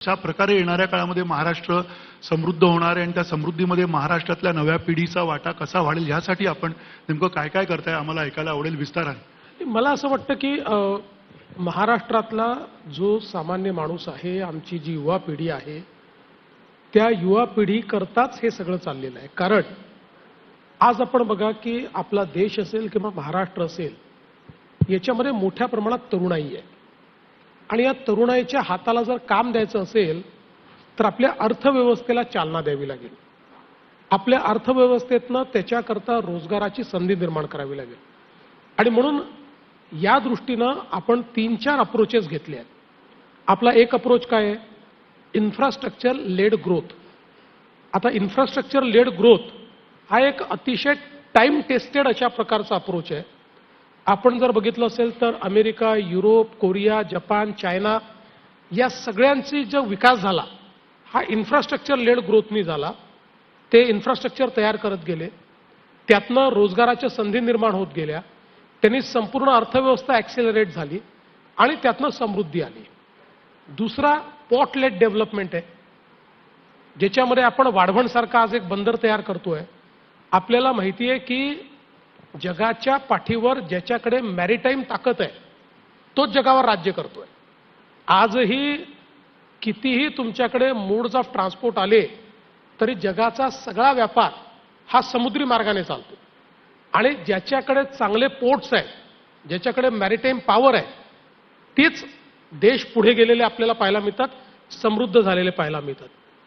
अशा प्रकारे येणाऱ्या काळामध्ये महाराष्ट्र समृद्ध होणार आहे आणि त्या समृद्धीमध्ये महाराष्ट्रातल्या नव्या पिढीचा वाटा कसा वाढेल यासाठी आपण नेमकं काय काय करताय आम्हाला ऐकायला आवडेल विस्ताराने। मला असं वाटतं की महाराष्ट्रातला जो सामान्य माणूस आहे, आमची जी युवा पिढी आहे, त्या युवा पिढी करताच हे सगळं चाललेलं आहे। कारण आज आपण बघा की आपला देश असेल किंवा महाराष्ट्र असेल, याच्यामध्ये मोठ्या प्रमाणात तरुणाई आहे आणि या तरुणाईच्या हाताला जर काम द्यायचं असेल तर आपल्या अर्थव्यवस्थेला चालना द्यावी लागेल। आपल्या अर्थव्यवस्थेतनं त्याच्याकरता रोजगाराची संधी निर्माण करावी लागेल आणि म्हणून या दृष्टीनं आपण 3-4 अप्रोचेस घेतले आहेत। आपला एक अप्रोच काय आहे? Infrastructure led growth. आता इन्फ्रास्ट्रक्चर लेड ग्रोथ हा एक अतिशय टाइम टेस्टेड अशा प्रकारचा अप्रोच आहे। आपण जर बघितलं असेल तर America, Europe, Korea, Japan, China या सगळ्यांची जो विकास झाला हा इन्फ्रास्ट्रक्चर लेड ग्रोथनी झाला। ते इन्फ्रास्ट्रक्चर तयार करत गेले, त्यातनं रोजगाराच्या संधी निर्माण होत गेल्या, त्यांनी संपूर्ण अर्थव्यवस्था ॲक्सेलरेट झाली आणि त्यातनं समृद्धी आली। दुसरा पोर्ट लेड डेव्हलपमेंट आहे, ज्याच्यामध्ये आपण वाढवणसारखा आज एक बंदर तयार करतोय। आपल्याला माहिती आहे की जगाच्या पाठीवर ज्याच्याकडे मॅरिटाईम ताकद आहे तोच जगावर राज्य करतोय। आजही कितीही तुमच्याकडे मोड्स ऑफ ट्रान्सपोर्ट आले तरी जगाचा सगळा व्यापार हा समुद्री मार्गाने चालतो आणि ज्याच्याकडे चांगले पोर्ट्स आहेत, ज्याच्याकडे मॅरिटाईम पॉवर आहे, तीच देश पुढे गेलेले आपल्याला पाहायला मिळतात, समृद्ध झालेले पाहायला मिळतात।